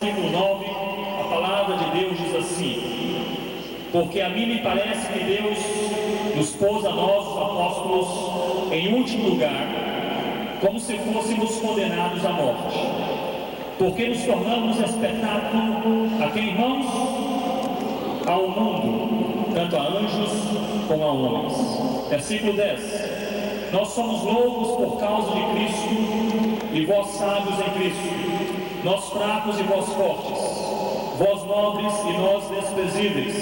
Versículo 9, a palavra de Deus diz assim: porque a mim me parece que Deus nos pôs a nós, os apóstolos, em último lugar, como se fôssemos condenados à morte, porque nos tornamos espetáculo a quem, irmãos? Ao mundo, tanto a anjos como a homens. Versículo 10: nós somos loucos por causa de Cristo, e vós sábios em Cristo, nós fracos e vós fortes, vós nobres e nós desprezíveis.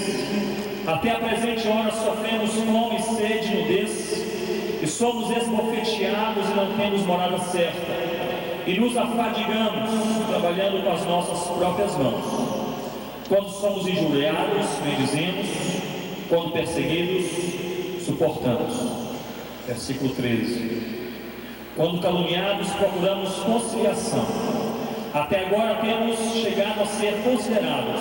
Até a presente hora sofremos fome, sede, nudez, e somos esbofeteados e não temos morada certa, e nos afadigamos, trabalhando com as nossas próprias mãos. Quando somos injuriados, bendizemos; quando perseguidos, suportamos. Versículo 13: quando caluniados, procuramos conciliação. Até agora temos chegado a ser considerados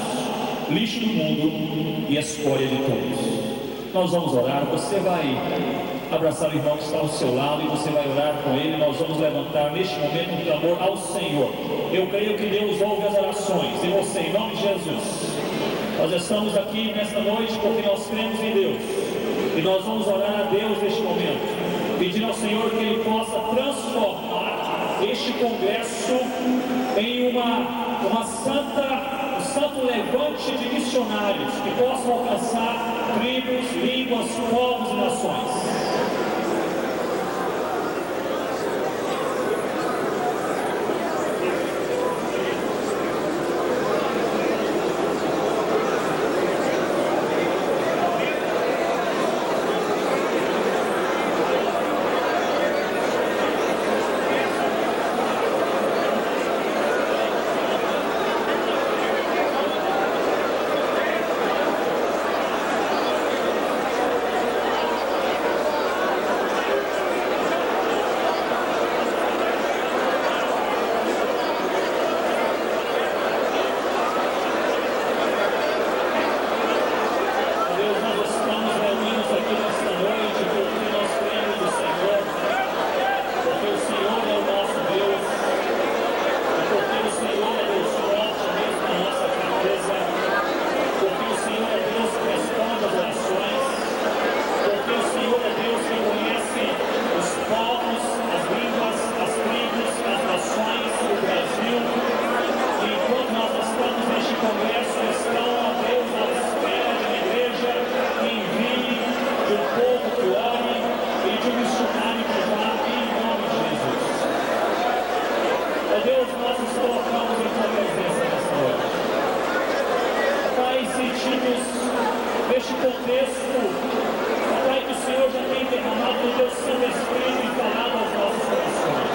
lixo do mundo e escória de todos. Nós vamos orar. Você vai abraçar o irmão que está ao seu lado e você vai orar com ele. Nós vamos levantar neste momento um clamor ao Senhor. Eu creio que Deus ouve as orações, e você, em nome de Jesus. Nós estamos aqui nesta noite porque nós cremos em Deus, e nós vamos orar a Deus neste momento, pedindo ao Senhor que Ele possa transformar este congresso em um santo levante de missionários que possam alcançar tribos, línguas, povos e nações. Neste contexto, Pai, que o Senhor já tem derramado o teu Santo Espírito e falado aos nossos corações.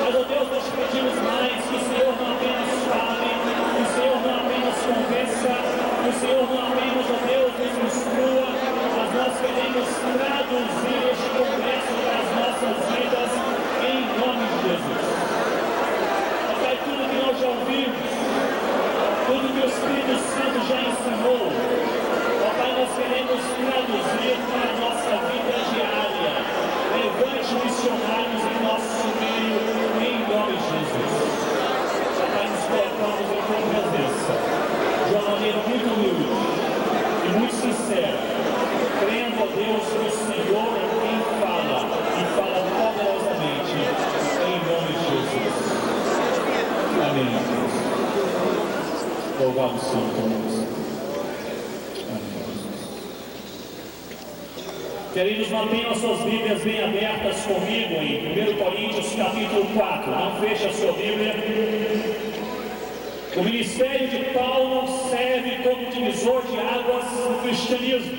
Mas, ó Deus, nós te pedimos mais, que o Senhor não apenas fale, que o Senhor não apenas conversa, que o Senhor não apenas, ó Deus, nos instrua, mas nós queremos traduzir este congresso para as nossas vidas, em nome de Jesus. Ó Pai, tudo que nós já ouvimos, tudo que o Espírito Santo já ensinou, ó Pai, nós queremos traduzir para a nossa vida diária. Levante missionários em nosso meio, em nome de Jesus. Ó Pai, nos colocamos em tua presença de uma maneira muito humilde e muito sincera, crendo, ó Deus, que o Senhor é quem fala, e fala poderosamente, em nome de Jesus. Amém. Louvado seja Deus. Queridos, mantenham as suas Bíblias bem abertas comigo em 1 Coríntios capítulo 4. Não feche a sua Bíblia. O ministério de Paulo serve como divisor de águas no cristianismo.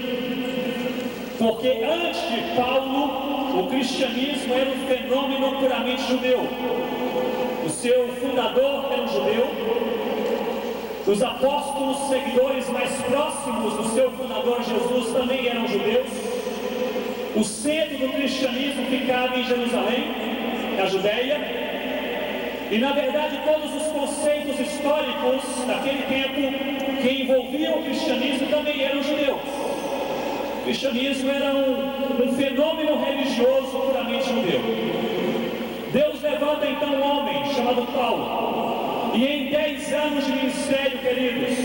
Porque antes de Paulo, o cristianismo era um fenômeno puramente judeu. O seu fundador era um judeu. Os apóstolos, seguidores mais próximos do seu fundador Jesus, também eram judeus. O centro do cristianismo ficava em Jerusalém, na Judéia. E na verdade todos os conceitos históricos daquele tempo que envolviam o cristianismo também eram judeus. O cristianismo era um fenômeno religioso puramente judeu. Deus levanta então um homem chamado Paulo, E em 10 anos de ministério, queridos,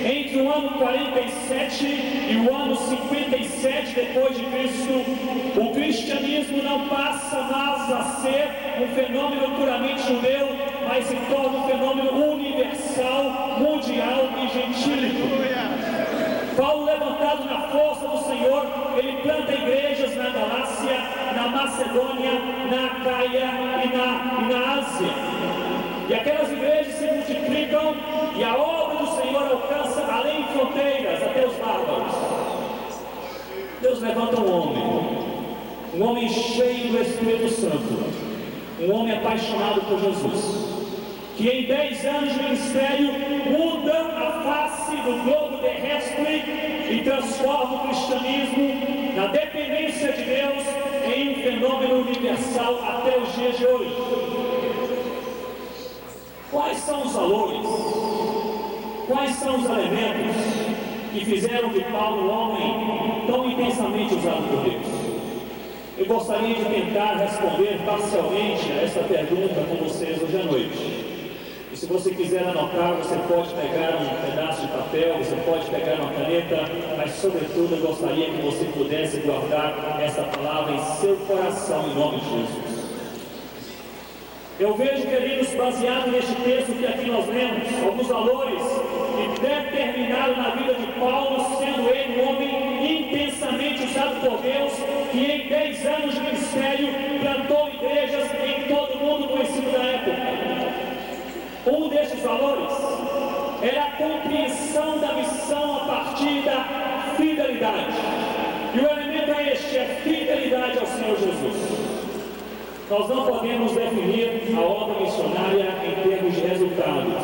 entre o ano 47 e o ano 57 depois de Cristo, o cristianismo não passa mais a ser um fenômeno puramente judeu, mas se torna um fenômeno universal, mundial e gentílico. Paulo, levantado na força do Senhor, ele planta igrejas na Galácia, na Macedônia, na Acaia e na Ásia. E aquelas igrejas se multiplicam e a obra do Senhor alcança além de fronteiras, até os bárbaros. Deus levanta um homem cheio do Espírito Santo, um homem apaixonado por Jesus, que em 10 anos de ministério muda a face do globo terrestre e transforma o cristianismo, na dependência de Deus, em um fenômeno universal até os dias de hoje. Quais são os valores? Quais são os elementos que fizeram de Paulo um homem tão intensamente usado por Deus? Eu gostaria de tentar responder parcialmente a essa pergunta com vocês hoje à noite. E se você quiser anotar, você pode pegar um pedaço de papel, você pode pegar uma caneta, mas sobretudo eu gostaria que você pudesse guardar essa palavra em seu coração, em nome de Jesus. Eu vejo, queridos, baseado neste texto que aqui nós lemos, alguns valores que determinaram na vida de Paulo, sendo ele um homem intensamente usado por Deus, que em 10 anos de ministério plantou igrejas em todo o mundo no ensino da época. Um destes valores era a compreensão da missão a partir da fidelidade. E o elemento é este, é fidelidade ao Senhor Jesus. Nós não podemos definir a obra missionária em termos de resultados.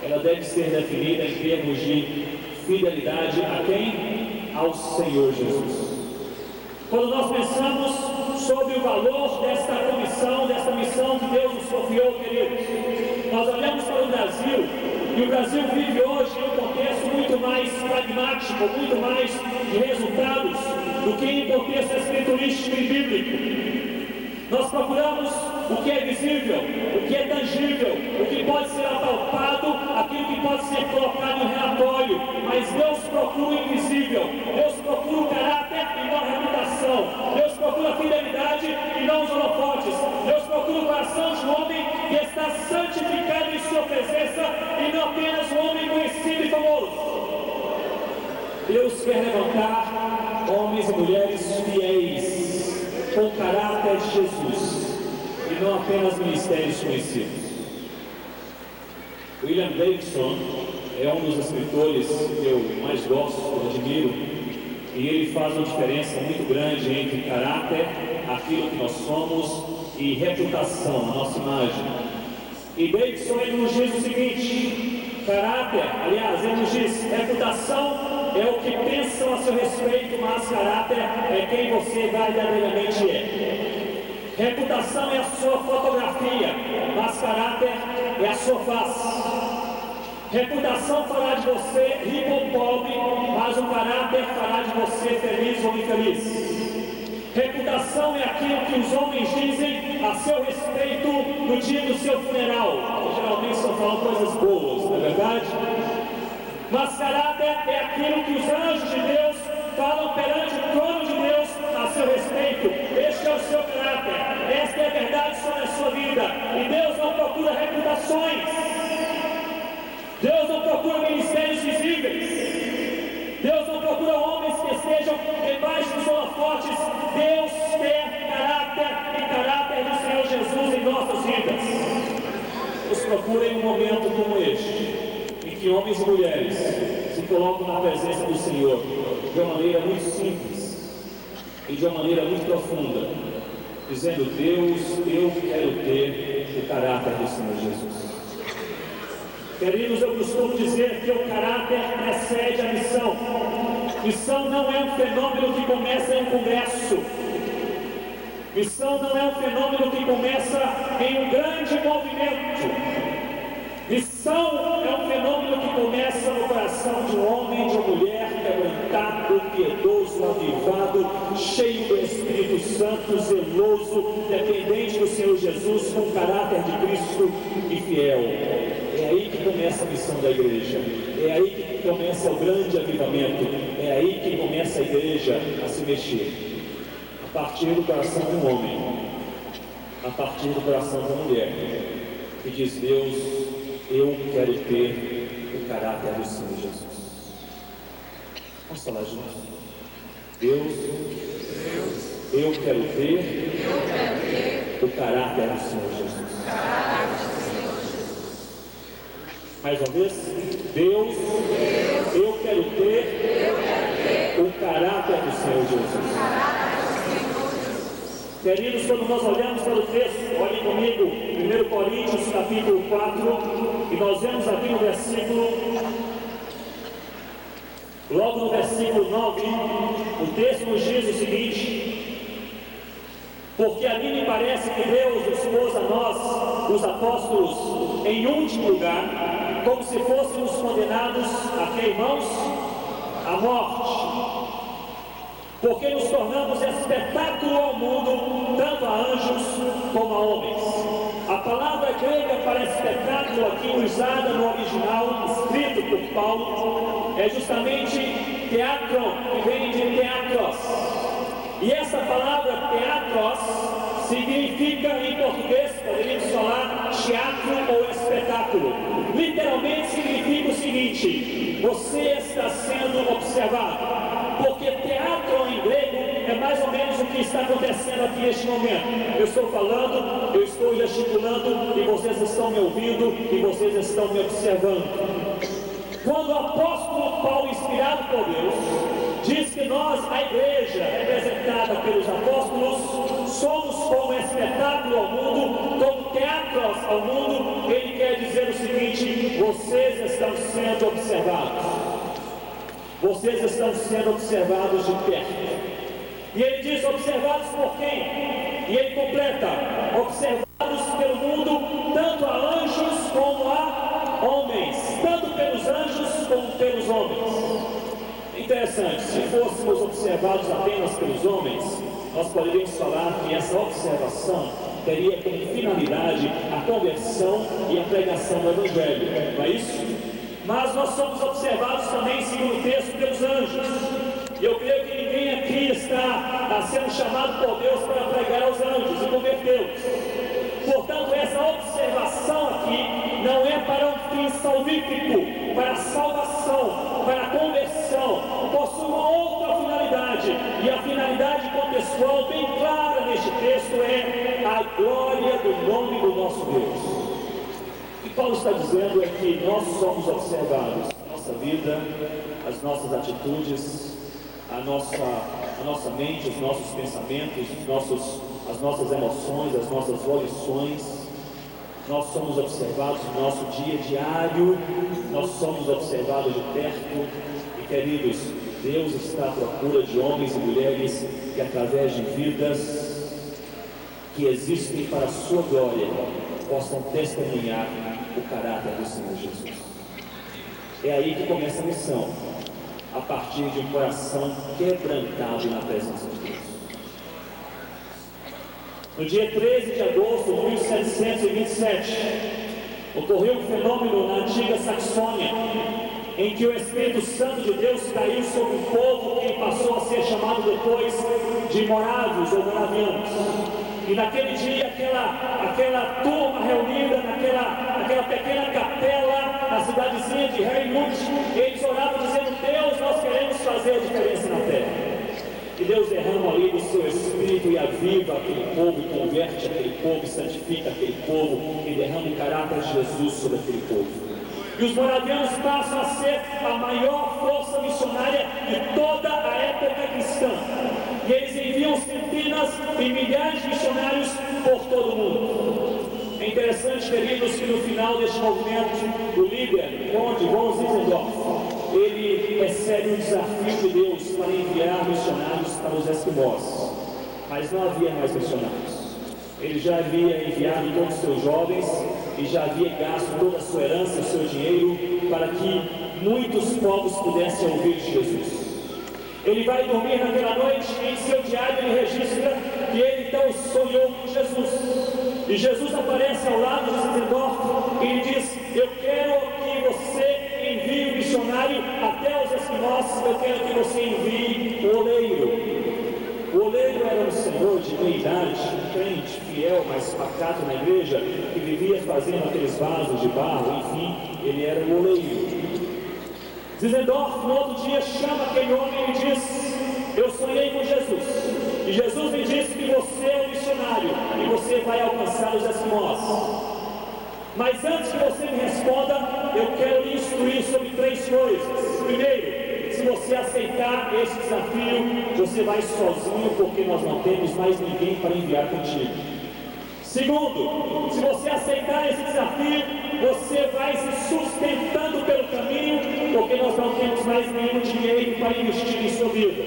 Ela deve ser definida em termos de fidelidade a quem? Ao Senhor Jesus. Quando nós pensamos sobre o valor desta comissão, desta missão que Deus nos confiou, queridos, nós olhamos para o Brasil, e o Brasil vive hoje em um contexto muito mais pragmático, muito mais de resultados, do que em contexto escriturístico e bíblico. Nós procuramos o que é visível, o que é tangível, o que pode ser apalpado, aquilo que pode ser colocado em relatório, mas Deus procura o invisível, Deus procura o caráter e não a reputação, Deus procura a fidelidade e não os holofotes, Deus procura o coração de um homem que está santificado em sua presença e não apenas um homem conhecido e famoso. Deus quer levantar homens e mulheres fiéis, com caráter de Jesus, e não apenas ministérios conhecidos. William Davidson é um dos escritores que eu mais gosto, admiro, e ele faz uma diferença muito grande entre caráter, aquilo que nós somos, e reputação, a nossa imagem. E Davidson ele nos diz o seguinte: caráter, aliás, ele nos diz, reputação é o que pensam a seu respeito, mas caráter é quem você verdadeiramente é. Reputação é a sua fotografia, mas caráter é a sua face. Reputação fará de você rico ou pobre, mas o caráter fará de você feliz ou infeliz. Reputação é aquilo que os homens dizem a seu respeito no dia do seu funeral. Geralmente só falam coisas boas, não é verdade? Mas caráter é aquilo que os anjos de Deus falam perante o trono de Deus a seu respeito. Este é o seu caráter, esta é a verdade sobre a sua vida. E Deus não procura reputações, Deus não procura ministérios visíveis, Deus não procura homens que estejam debaixo dos holofotes. Deus quer caráter e caráter do Senhor Jesus em nossas vidas. Deus procura em um momento como este, que homens e mulheres se colocam na presença do Senhor de uma maneira muito simples e de uma maneira muito profunda, dizendo: Deus, eu quero ter o caráter do Senhor Jesus. Queridos, eu costumo dizer que o caráter precede a missão. Missão não é um fenômeno que começa em um congresso. Missão não é um fenômeno que começa em um grande movimento. Missão é um fenômeno que começa no coração coração de um homem e de uma mulher quebrantado, piedoso, avivado, cheio do Espírito Santo, zeloso, dependente do Senhor Jesus, com caráter de Cristo e fiel. É aí que começa a missão da igreja, é aí que começa o grande avivamento, é aí que começa a igreja a se mexer, a partir do coração de um homem, a partir do coração de uma mulher, que diz: Deus, eu quero ter o caráter do Senhor Jesus. Vamos falar juntos. Deus, eu quero ter o caráter do Senhor Jesus. Mais uma vez, Deus, eu quero ter o caráter do Senhor Jesus. Queridos, quando nós olhamos para o texto, olhem comigo, 1 Coríntios capítulo 4, e nós vemos aqui no versículo, logo no versículo 9, o texto nos diz o seguinte: porque a mim me parece que Deus expôs a nós, os apóstolos, em último lugar, como se fôssemos condenados a que, irmãos? A morte. Porque nos tornamos espetáculo ao mundo, tanto a anjos como a homens. A palavra grega para espetáculo aqui usada no original, escrito por Paulo, é justamente teatron, que vem de teatros. E essa palavra teatros significa, em português, poderíamos falar teatro ou espetáculo. Literalmente significa o seguinte: você está sendo observado. Porque teatro em grego é mais ou menos o que está acontecendo aqui neste momento. Eu estou falando, eu estou gesticulando, e vocês estão me ouvindo, e vocês estão me observando. Quando o apóstolo Paulo, inspirado por Deus, diz que nós, a igreja representada pelos apóstolos, somos como espetáculo ao mundo, como teatros ao mundo, ele quer dizer o seguinte: vocês estão sendo observados. Vocês estão sendo observados de perto. E ele diz: observados por quem? E ele completa: observados pelo mundo, tanto a anjos como a homens, tanto pelos anjos como pelos homens. Interessante, se fôssemos observados apenas pelos homens, nós poderíamos falar que essa observação teria como finalidade a conversão e a pregação do Evangelho, não é isso? Mas nós somos observados também, segundo o texto, pelos anjos. E eu creio que ninguém aqui está sendo chamado por Deus para pregar aos anjos e convertê-los. Portanto, essa observação aqui não é para um fim salvífico, para a salvação, para a conversão. Possui uma outra finalidade. E a finalidade contextual bem clara neste texto é a glória do nome do nosso Deus. O que Paulo está dizendo é que nós somos observados, a nossa vida, as nossas atitudes, a nossa mente, os nossos pensamentos, as nossas emoções, as nossas volições. Nós somos observados no nosso dia diário, nós somos observados de perto. E queridos, Deus está à procura de homens e mulheres que, através de vidas que existem para a sua glória, possam testemunhar o caráter do Senhor Jesus. É aí que começa a missão, a partir de um coração quebrantado na presença de Deus. No dia 13 de agosto de 1727, ocorreu um fenômeno na antiga Saxônia, em que o Espírito Santo de Deus caiu sobre um povo que passou a ser chamado depois de moravos ou moravianos. E naquele dia, aquela turma reunida naquela pequena capela, na cidadezinha de Heilmut, eles oravam dizendo: Deus, nós queremos fazer a diferença na terra. E Deus derrama ali do seu Espírito e aviva aquele povo, e converte aquele povo, e santifica aquele povo, e derrama o caráter de Jesus sobre aquele povo. E os moravianos passam a ser a maior força missionária de toda a época cristã. E eles enviam centenas e milhares de missionários por todo o mundo. É interessante, queridos, que no final deste movimento, o líder, Conde von Zinzendorf, ele recebe o desafio de Deus para enviar missionários para os Esquimós. Mas não havia mais missionários. Ele já havia enviado todos os seus jovens e já havia gasto toda a sua herança, o seu dinheiro, para que muitos povos pudessem ouvir de Jesus. Ele vai dormir naquela noite e em seu diário ele registra que ele então sonhou com Jesus. E Jesus aparece ao lado de Zinzendorf e lhe diz: eu quero que você envie um missionário até os esquimós, eu quero que você envie o oleiro. O oleiro era um senhor de meia idade, um crente fiel, mas pacato na igreja, que vivia fazendo aqueles vasos de barro, enfim, ele era o oleiro. Zinzendorf, no outro dia, chama aquele homem e diz: eu sonhei com Jesus, e Jesus me disse que você é um missionário, e você vai alcançar os esquimós. Mas antes que você me responda, eu quero lhe instruir sobre 3 coisas. Primeiro, se você aceitar esse desafio, você vai sozinho, porque nós não temos mais ninguém para enviar contigo. Segundo, se você aceitar esse desafio, você vai se sustentando pelo caminho, porque nós não temos mais nenhum dinheiro para investir em sua vida.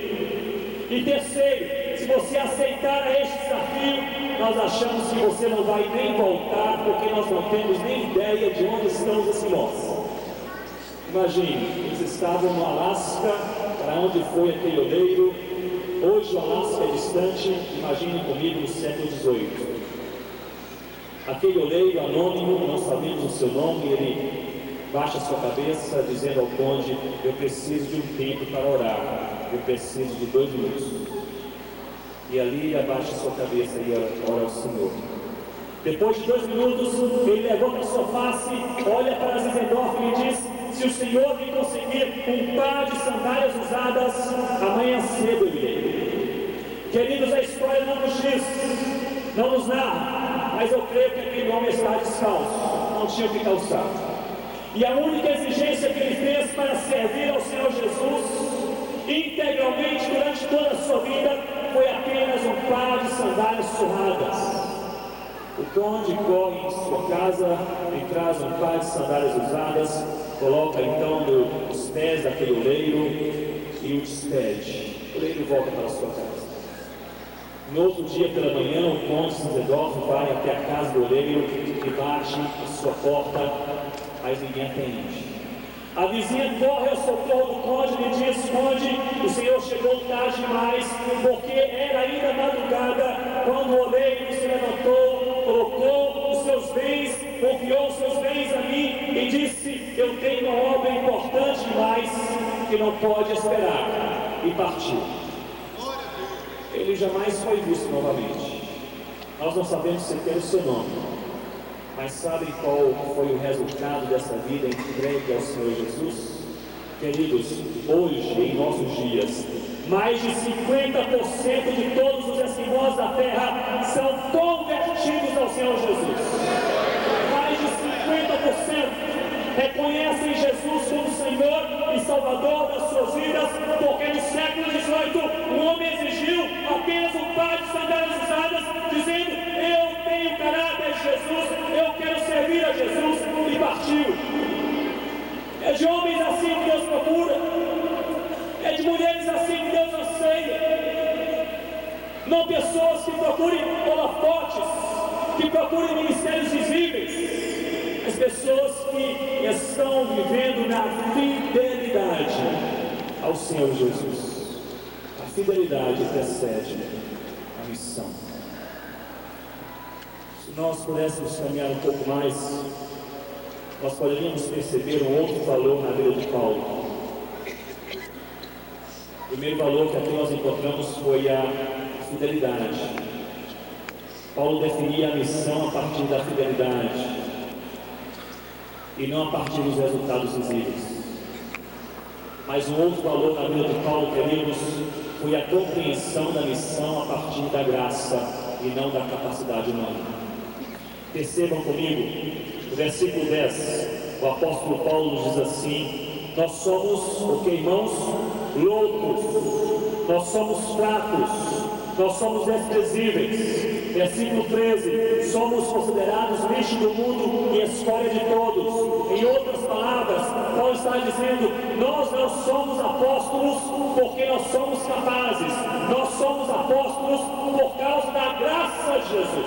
E terceiro, se você aceitar este desafio, nós achamos que você não vai nem voltar, porque nós não temos nem ideia de onde estão os esquimós. Imagine, eles estavam no Alasca, para onde foi aquele oleiro. Hoje o Alasca é distante, imagine comigo no século XVIII. Aquele oleiro anônimo, não sabemos o seu nome, ele baixa a sua cabeça dizendo ao conde: eu preciso de um tempo para orar, eu preciso de 2 minutos. E ali abaixa a sua cabeça e ora ao Senhor. Depois de 2 minutos, ele levanta a sua face, olha para Zinzendorf e lhe diz: se o Senhor me conseguir um par de sandálias usadas, amanhã cedo eu irei. Queridos, a história não nos diz, não nos narra, mas eu creio que aquele homem está descalço, não tinha o que calçar. E a única exigência que ele fez para servir ao Senhor Jesus integralmente durante toda a sua vida foi apenas um par de sandálias surradas. O conde corre em sua casa e traz um par de sandálias usadas, coloca então nos pés daquele oleiro e o despede. O oleiro volta para a sua casa. No outro dia pela manhã, o conde Zinzendorf vai até a casa do oleiro e bate a sua porta, mas ninguém atende. A vizinha corre ao socorro do conde e lhe diz: conde, o senhor chegou tarde demais, porque era ainda madrugada quando o oleiro se levantou, colocou os seus bens, confiou os seus bens a mim e disse: eu tenho uma obra importante demais que não pode esperar, e partiu. Ele jamais foi visto novamente. Nós não sabemos sequer o seu nome, mas sabem qual foi o resultado dessa vida entregue ao Senhor Jesus? Queridos, hoje, em nossos dias, mais de 50% de todos os esquimós da terra são convertidos ao Senhor Jesus. Mais de 50% reconhecem Jesus como Senhor e Salvador das suas vidas, porque no século XVIII um homem exigiu apenas um par de sandálias usadas, dizendo: eu tenho caráter de Jesus, eu quero servir a Jesus, e partiu. É de homens assim que Deus procura, é de mulheres assim que Deus anseia, não pessoas que procurem holofotes, que procurem ministérios visíveis, as pessoas que estão vivendo na fidelidade ao Senhor Jesus. A fidelidade precede a missão. Se nós pudéssemos caminhar um pouco mais, nós poderíamos perceber um outro valor na vida de Paulo. O primeiro valor que aqui nós encontramos foi a fidelidade. Paulo definia a missão a partir da fidelidade e não a partir dos resultados visíveis. Mas um outro valor na vida de Paulo, queridos, foi a compreensão da missão a partir da graça e não da capacidade humana. Percebam comigo, no versículo 10, o apóstolo Paulo nos diz assim: nós somos, o que, irmãos? Loucos, nós somos fracos, nós somos desprezíveis. Versículo 13, somos considerados lixo do mundo e escória de todos. Em outras palavras, Paulo está dizendo: nós não somos apóstolos porque nós somos capazes, nós somos apóstolos por causa da graça de Jesus.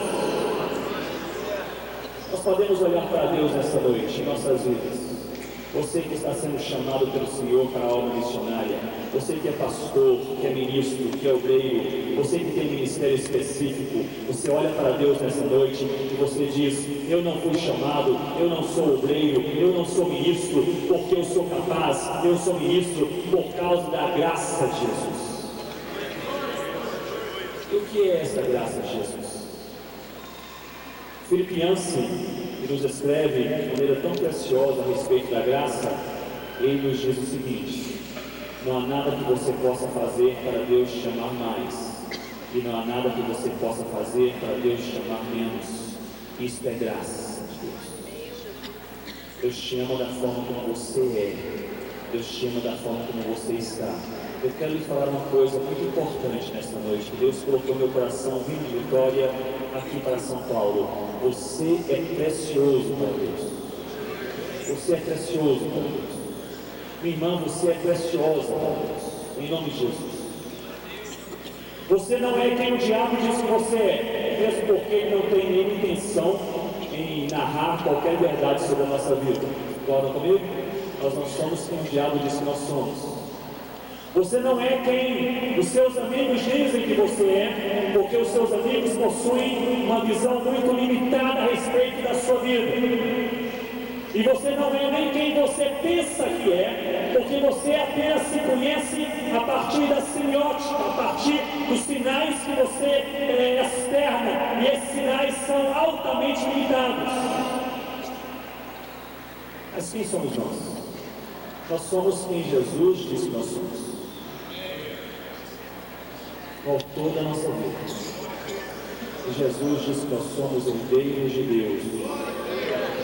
Nós podemos olhar para Deus nessa noite, em nossas vidas. Você que está sendo chamado pelo Senhor para a obra missionária, você que é pastor, que é ministro, que é obreiro, você que tem um ministério específico, você olha para Deus nessa noite e você diz: eu não fui chamado, eu não sou obreiro, eu não sou ministro porque eu sou capaz, eu sou ministro por causa da graça de Jesus. E o que é essa graça de Jesus? Philip Yancey, que nos escreve de maneira tão preciosa a respeito da graça, ele nos diz o seguinte: não há nada que você possa fazer para Deus te amar mais, e não há nada que você possa fazer para Deus te amar menos. Isto é graça de Deus. Deus te ama da forma como você é, Deus te ama da forma como você está. Eu quero lhe falar uma coisa muito importante nesta noite, que Deus colocou no meu coração, vindo de Vitória aqui para São Paulo. Você é precioso para Deus. Você é precioso para Deus. Minha irmã, você é preciosa para Deus. Em nome de Jesus. Você não é quem o diabo diz que você é, mesmo porque ele não tem nenhuma intenção em narrar qualquer verdade sobre a nossa vida. Concorda comigo? Nós não somos quem o diabo diz que nós somos. Você não é quem os seus amigos dizem que você é, porque os seus amigos possuem uma visão muito limitada a respeito da sua vida. E você não é nem quem você pensa que é, porque você apenas se conhece a partir da semiótica, a partir dos sinais que você externa, e esses sinais são altamente limitados. Mas quem somos nós? Nós somos quem Jesus diz que nós somos. O autor da nossa vida. E Jesus diz que nós somos herdeiros de Deus.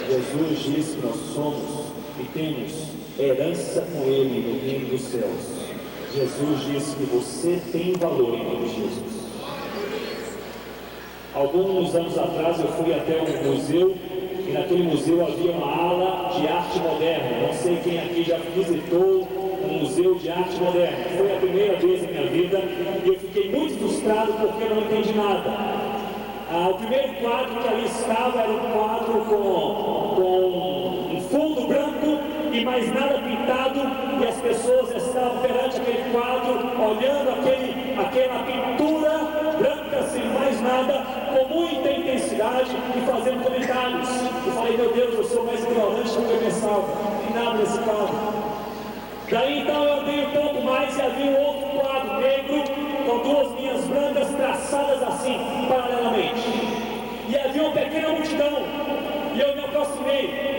Jesus diz que nós somos e temos herança com Ele no reino dos céus. Jesus diz que você tem valor em nome de Jesus. Alguns anos atrás eu fui até um museu e naquele museu havia uma ala de arte moderna. Não sei quem aqui já visitou um museu de arte moderna. Foi a primeira vez na minha vida e eu fiquei muito frustrado porque eu não entendi nada. O primeiro quadro que ali estava era um quadro com um fundo branco e mais nada pintado, e as pessoas estavam perante aquele quadro, olhando aquela pintura branca sem mais nada, com muita intensidade e fazendo comentários. Eu falei: meu Deus, eu sou mais ignorante do que eu pensava, não tem nada nesse quadro. Daí então eu andei um pouco mais e havia um outro quadro negro com duas linhas brancas traçadas assim, paralelamente. E havia uma pequena multidão, e eu me aproximei,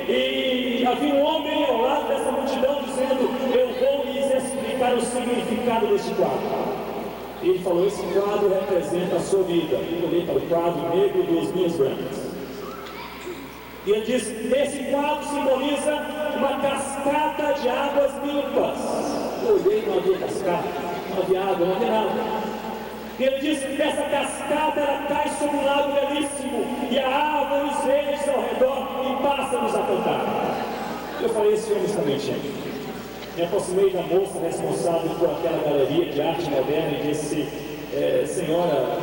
e havia um homem ao lado dessa multidão dizendo: eu vou lhes explicar o significado deste quadro. E ele falou: esse quadro representa a sua vida. Eu olhei para o quadro negro e duas linhas brancas. E ele disse: esse quadro simboliza uma cascata de águas limpas. Eu olhei, não havia cascata, não havia água, não havia nada. E ele disse que essa cascata ela cai sobre um lago belíssimo, e há árvores verdes ao redor e pássaros a cantar. Eu falei: esse homem está mentindo. Me aproximei da moça responsável por aquela galeria de arte moderna e disse: senhora,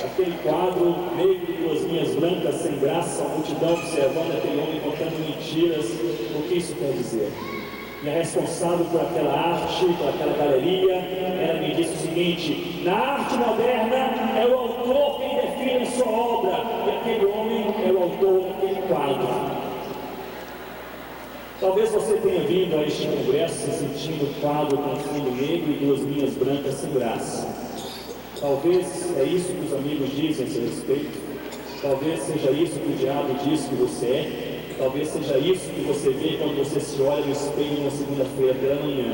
aquele quadro negro de duas linhas brancas sem graça, a multidão observando aquele homem contando mentiras, o que isso quer dizer? E a responsável por aquela arte, por aquela galeria, ela me disse o seguinte: na arte moderna é o autor quem define a sua obra, e aquele homem é o autor daquele quadro. Talvez você tenha vindo a este congresso se sentindo quadro com fundo negro e duas linhas brancas sem graça. Talvez é isso que os amigos dizem a seu respeito. Talvez seja isso que o diabo diz que você é. Talvez seja isso que você vê quando você se olha no espelho uma segunda-feira pela manhã.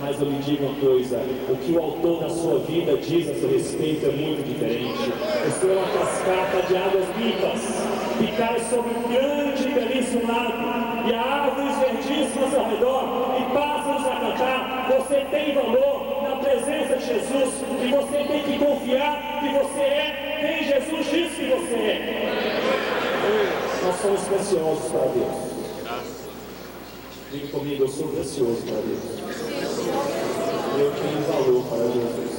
Mas eu lhe digo uma coisa: o que o autor da sua vida diz a seu respeito é muito diferente. Você é uma cascata de águas limpas que cai sobre um grande e belíssimo lago, e há árvores verdíssimas ao redor e pássaros a cantar. Você tem valor na presença de Jesus, e você tem que confiar que você é quem Jesus diz que você é. Nós somos preciosos para Deus. Diga comigo: eu sou precioso para Deus. Eu tenho valor para Jesus.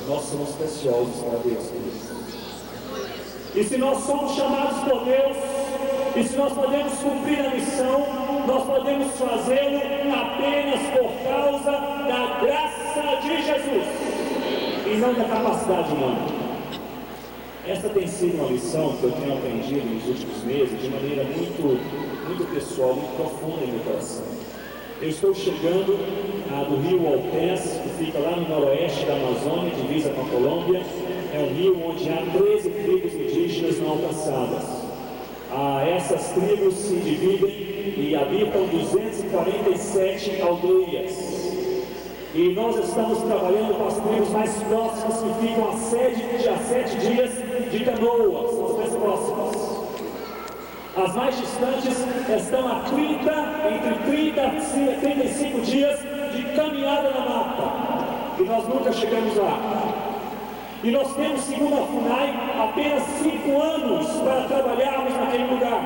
Nós somos preciosos para Deus, queridos. E se nós somos chamados por Deus, E se nós podemos cumprir a missão, nós podemos fazê-lo apenas por causa da graça de Jesus e não da capacidade humana. Essa tem sido uma lição que eu tenho aprendido nos últimos meses de maneira muito pessoal, muito profunda em meu coração. Eu estou chegando do rio Alpés, que fica lá no noroeste da Amazônia, divisa com a Colômbia. É um rio onde há 13 tribos indígenas não alcançadas. Essas tribos se dividem e habitam 247 aldeias. E nós estamos trabalhando com as tribos mais próximas, que ficam a 7 dias de canoa, são as mais próximas. As mais distantes estão a entre 30 e 35 dias de caminhada na mata. E nós nunca chegamos lá. E nós temos, segundo a FUNAI, apenas 5 anos para trabalharmos naquele lugar.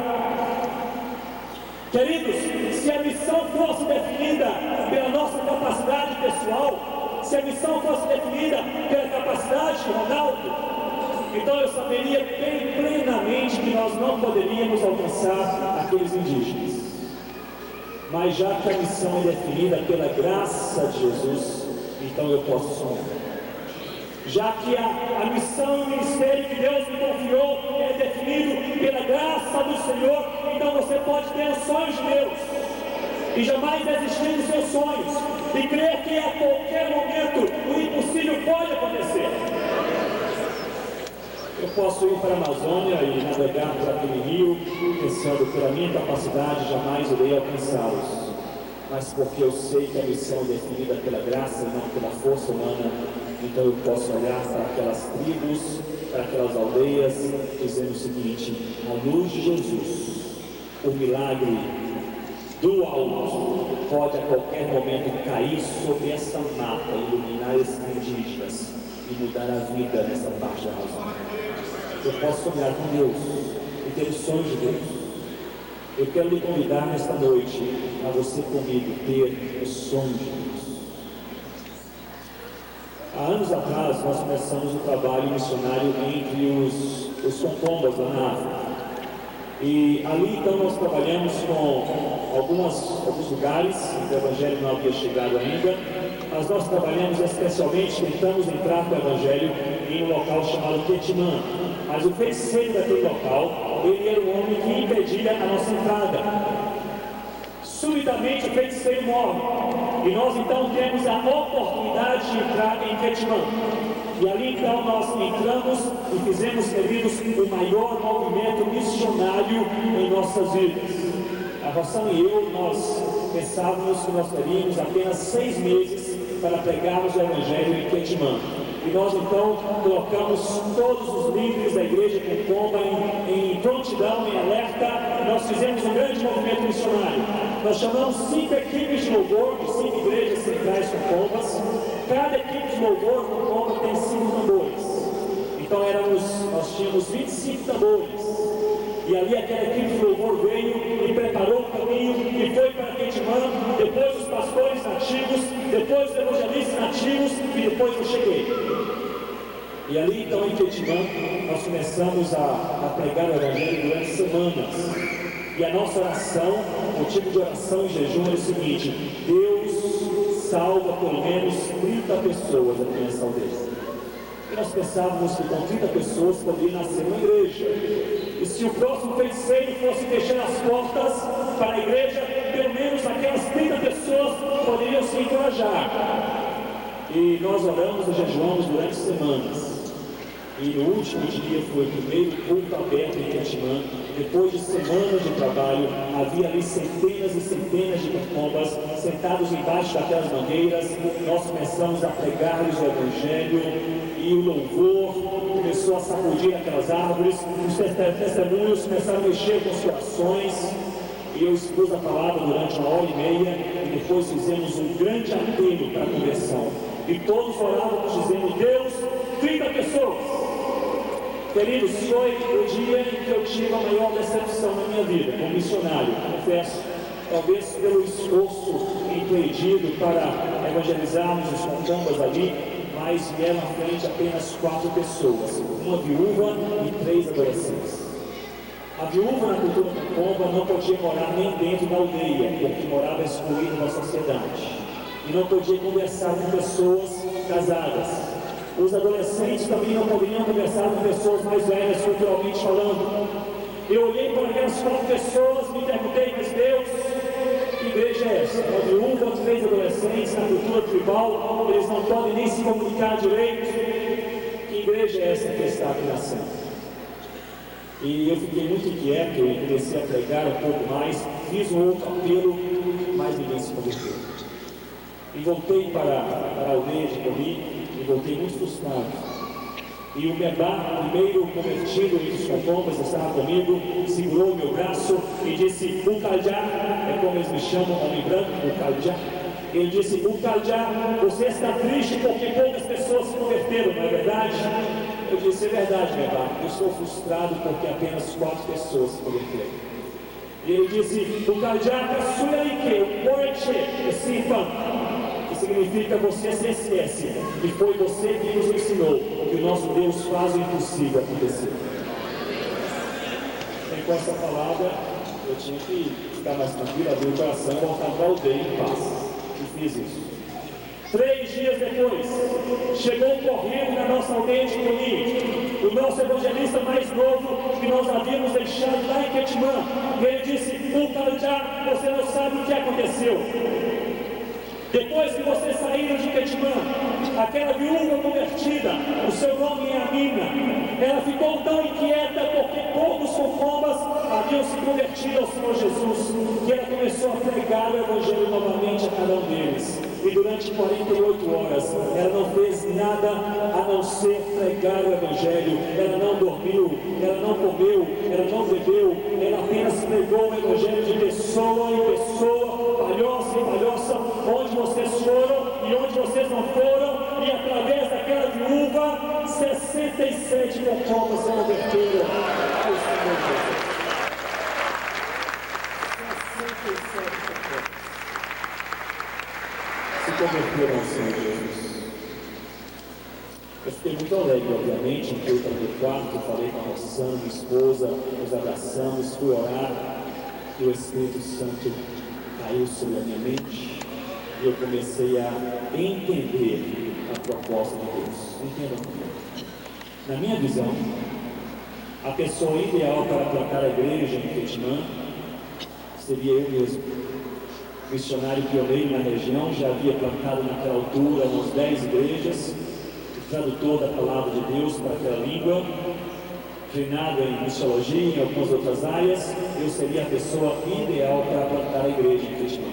Queridos, se a missão fosse definida pela nossa capacidade pessoal, se a missão fosse definida pela capacidade de Ronaldo, então eu saberia bem plenamente que nós não poderíamos alcançar aqueles indígenas. Mas já que a missão é definida pela graça de Jesus, então eu posso sonhar. Já que a missão e o ministério que Deus me confiou é definido pela graça do Senhor, então você pode ter os sonhos de Deus e jamais desistir dos seus sonhos e crer que a qualquer momento o impossível pode acontecer. Eu posso ir para a Amazônia e navegar por aquele rio, pensando pela minha capacidade jamais irei alcançá-los, mas porque eu sei que a missão é definida pela graça e não pela força humana. Então eu posso olhar para aquelas tribos, para aquelas aldeias, dizendo o seguinte: a luz de Jesus, o milagre do alto, pode a qualquer momento cair sobre essa mata, iluminar esses indígenas e mudar a vida nessa parte da Amazônia. Eu posso sonhar com Deus e ter os sonhos de Deus. Eu quero lhe convidar nesta noite a você comigo ter os sonhos de Deus. Há anos atrás, nós começamos o trabalho missionário entre os Concombas lá na África. E ali, então, nós trabalhamos com alguns lugares onde o Evangelho não havia chegado ainda, mas nós trabalhamos especialmente, tentamos entrar com o Evangelho em um local chamado Quetimã. Mas o feiticeiro daquele local, ele era um homem que impedia a nossa entrada. Subitamente o feiticeiro morre, e nós então temos a oportunidade de entrar em Quetimã. E ali então nós entramos e fizemos, queridos, o maior movimento missionário em nossas vidas. A Rossana e eu, nós pensávamos que nós teríamos apenas 6 meses para pregarmos o Evangelho em Quetimã. E nós então colocamos todos os líderes da igreja Concomba em prontidão, em alerta. Nós fizemos um grande movimento missionário. Nós chamamos 5 equipes de louvor, de 5 igrejas centrais Concombas. Cada equipe de louvor Concomba tem 5 tambores. Então nós tínhamos 25 tambores. E ali aquela equipe de louvor veio e preparou o caminho e foi para Quetimã, depois os pastores nativos, depois os evangelistas nativos e depois eu cheguei. E ali então em Quetimã nós começamos a pregar o Evangelho durante semanas. E a nossa oração, o tipo de oração e jejum era o seguinte: Deus salva pelo menos 30 pessoas aqui nessa aldeia. E nós pensávamos que com 30 pessoas poderia nascer uma igreja. E se o próximo feiticeiro fosse fechar as portas para a igreja, pelo menos aquelas 30 pessoas poderiam se encorajar. E nós oramos e jejuamos durante semanas. E no último dia foi o primeiro culto aberto em Quetimã. Depois de semanas de trabalho, havia ali centenas e centenas de concombas sentados embaixo daquelas mangueiras. Nós começamos a pregar-lhes o Evangelho e o louvor começou a sacudir aquelas árvores. Os testemunhos começaram a mexer com os corações. E eu expus a palavra durante 1h30 e depois fizemos um grande apelo para a conversão. E todos orávamos dizendo: Deus, 30 pessoas. Queridos, foi o dia em que eu tive a maior decepção na minha vida, como missionário, confesso. Talvez pelo esforço empreendido para evangelizarmos os concombas ali, mas vieram à frente apenas 4 pessoas, uma viúva e 3 adolescentes. A viúva na cultura concomba não podia morar nem dentro da aldeia, porque morava excluída da sociedade. E não podia conversar com pessoas casadas. Os adolescentes também não poderiam conversar com pessoas mais velhas, culturalmente falando. Eu olhei para aquelas 4 pessoas e me perguntei, mas Deus, que igreja é essa? Uma viúva, 3 adolescentes, na cultura tribal, eles não podem nem se comunicar direito. Que igreja é essa que está aqui nascendo? E eu fiquei muito inquieto e comecei a pregar um pouco mais, fiz um outro apelo, mas ninguém se converteu. E voltei para a aldeia de Comi e voltei muito frustrado. E o Mebá, primeiro convertido entre os concombas, estava comigo, segurou o meu braço e disse, Ucajá, é como eles me chamam, homem branco, Ucajá. Ele disse, Ucajá, você está triste porque poucas pessoas se converteram, não é verdade? Eu disse, é verdade, Mebá, eu estou frustrado porque apenas 4 pessoas se converteram. E ele disse, Ucajá, Kassuyaike, Poeche, Simpan, que significa você se esquece, e foi você que nos ensinou que o nosso Deus faz o impossível acontecer. E com essa palavra, eu tinha que ficar mais tranquilo, abrir o coração e voltar para a aldeia em paz. E fiz isso. 3 dias depois, chegou correndo na nossa aldeia de Comi, o nosso evangelista mais novo, que nós havíamos deixado lá em Quetimã. E ele disse, Ucajá, você não sabe o que aconteceu. Depois que vocês saíram de Quetimã, aquela viúva convertida, o seu nome é Amina, ela ficou tão inquieta porque poucos concombas haviam se convertido ao Senhor Jesus, que ela começou a pregar o Evangelho novamente a cada um deles. E durante 48 horas, ela não fez nada a não ser pregar o Evangelho. Ela não dormiu, ela não comeu, ela não bebeu, ela apenas pregou o Evangelho de pessoa em pessoa, palhoça em palhoça, onde vocês foram e onde vocês não foram, e através daquela viúva, 67 concombas se converteram ao Senhor Jesus. 67 concombas se converteram ao Senhor Jesus. Eu fiquei muito alegre, obviamente, em que eu para o quarto, falei com a Rossana, minha esposa, nos abraçamos, fui orar, e o Espírito Santo caiu sobre a minha mente, e eu comecei a entender a proposta de Deus. Entendam comigo. Na minha visão, a pessoa ideal para plantar a igreja em Quetimã seria eu mesmo. Missionário pioneiro na região, já havia plantado naquela altura umas 10 igrejas, tradutor da palavra de Deus para aquela língua, treinado em missiologia e em algumas outras áreas. Eu seria a pessoa ideal para plantar a igreja em Quetimã.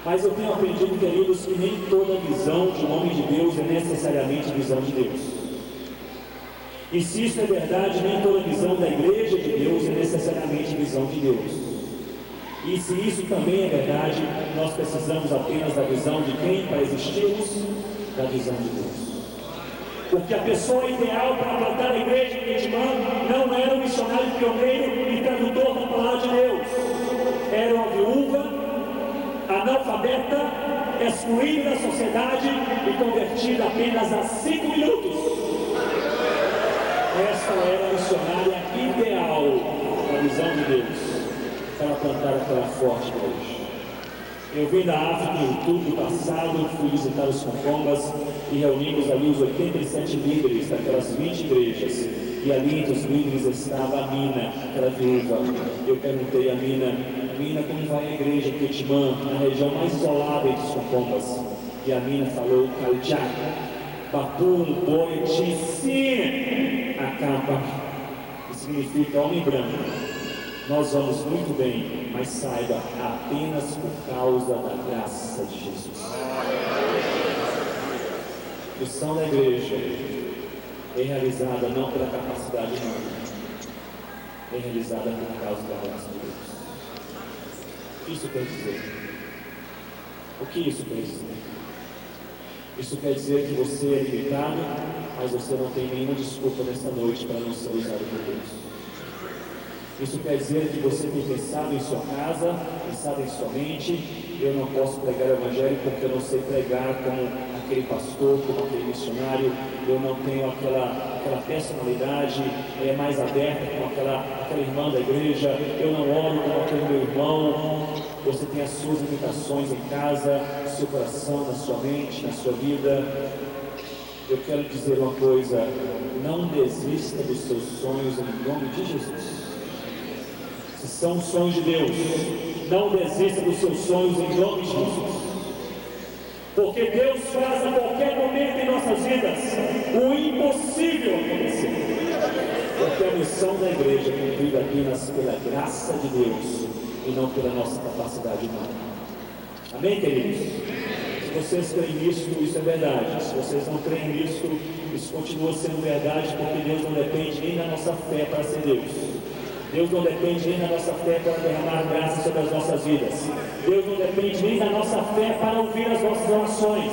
Mas eu tenho aprendido, queridos, que nem toda visão de um homem de Deus é necessariamente visão de Deus. E se isso é verdade, nem toda visão da igreja de Deus é necessariamente visão de Deus. E se isso também é verdade, nós precisamos apenas da visão de quem para existirmos? Da visão de Deus. Porque a pessoa ideal para plantar a igreja em Quetimã não era um missionário pioneiro e tradutor da palavra de Deus. Era uma viúva, analfabeta, excluída da sociedade e convertida apenas há 5 minutos. Essa era a missionária ideal na visão de Deus para plantar aquela forte igreja. Eu vim da África em outubro passado, fui visitar os concombas e reunimos ali os 87 líderes daquelas 20 igrejas. E ali entre os líderes estava a Mina, aquela viúva. Eu perguntei a Mina, como vai a igreja em Quetimã, na região mais isolada entre os concombas? E a Mina falou, Kaljá, Papum, Boeti, sim, a capa, que significa homem branco. Nós vamos muito bem, mas saiba, apenas por causa da graça de Jesus. A missão da igreja é realizada não pela capacidade humana, é realizada por causa da graça de Deus. O que isso quer dizer? O que isso quer dizer? Isso quer dizer que você é limitado, mas você não tem nenhuma desculpa nesta noite para não ser usado por Deus. Isso quer dizer que você tem pensado em sua casa, pensado em sua mente, eu não posso pregar o Evangelho porque eu não sei pregar como aquele pastor, como aquele missionário. Eu não tenho aquela personalidade mais aberta como aquela irmã da igreja. Eu não oro como aquele meu irmão. Você tem as suas limitações em casa, no seu coração, na sua mente, na sua vida. Eu quero dizer uma coisa: não desista dos seus sonhos em nome de Jesus. Se são sonhos de Deus, não desista dos seus sonhos em nome de Jesus. Porque Deus faz a qualquer momento em nossas vidas o impossível acontecer. Porque a missão da igreja é cumprida apenas pela graça de Deus e não pela nossa capacidade humana. Amém, queridos? Se vocês creem nisso, isso é verdade. Se vocês não creem nisso, isso continua sendo verdade, porque Deus não depende nem da nossa fé para ser Deus. Deus não depende nem da nossa fé para derramar graça sobre as nossas vidas. Deus não depende nem da nossa fé para ouvir as nossas orações.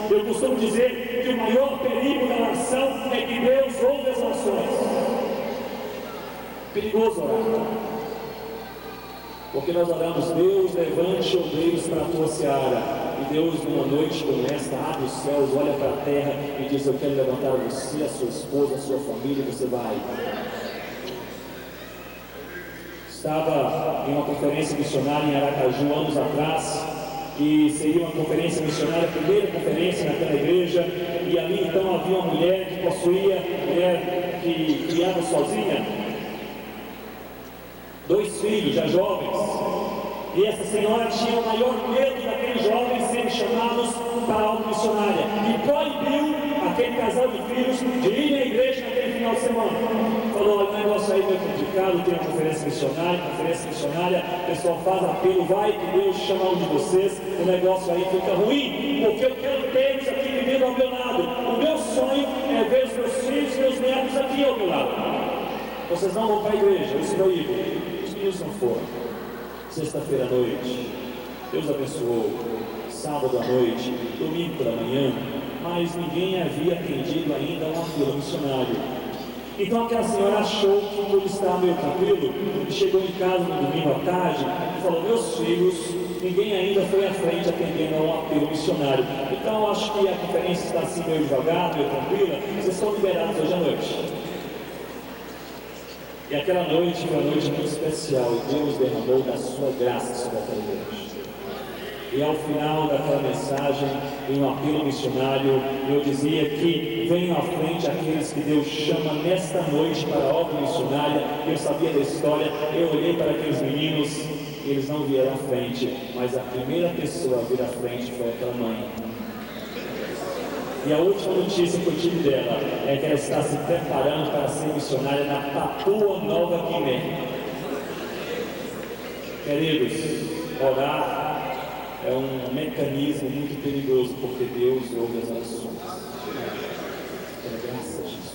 Eu costumo dizer que o maior perigo da oração é que Deus ouve as orações. Perigoso orar. Porque nós oramos: Deus, levante obreiros para a tua seara. E Deus, numa noite como esta, abre os céus, olha para a terra e diz: eu quero levantar você, a sua esposa, a sua família, você vai. Estava em uma conferência missionária em Aracaju anos atrás, e seria uma conferência missionária, a primeira conferência naquela igreja, e ali então havia uma mulher que possuía, mulher que criava sozinha, 2 filhos já jovens, e essa senhora tinha o maior medo daqueles jovens serem chamados para a obra missionária, e proibiu aquele casal de filhos de ir na igreja naquele final de semana. Falou: olha, o negócio aí é complicado, tem uma conferência missionária, o pessoal faz apelo, vai que Deus chama um de vocês, o negócio aí fica ruim, porque eu quero ter-los aqui vivendo ao meu lado. O meu sonho é ver os meus filhos e meus netos aqui ao meu lado. Vocês não vão para a igreja, eu proíbo. Os meninos não foram. Sexta-feira à noite, Deus abençoou. Sábado à noite, domingo pela manhã, mas ninguém havia atendido ainda um apelo missionário. Então aquela senhora achou que tudo estava meio tranquilo, e chegou em casa no domingo à tarde e falou: meus filhos, ninguém ainda foi à frente atendendo a um apelo missionário. Então eu acho que a conferência está assim meio devagar, meio tranquila, vocês estão liberados hoje à noite. E aquela noite foi uma noite muito especial, e Deus derramou da sua graça sobre aquela igreja. E ao final daquela mensagem, em um apelo missionário, eu dizia que venham à frente aqueles que Deus chama nesta noite para a obra missionária. Eu sabia da história, eu olhei para aqueles meninos, eles não vieram à frente, mas a primeira pessoa a vir à frente foi aquela mãe. E a última notícia que eu tive dela é que ela está se preparando para ser missionária na Papua Nova Guiné. Queridos, orar é um mecanismo muito perigoso, porque Deus ouve as orações. Graças a Jesus.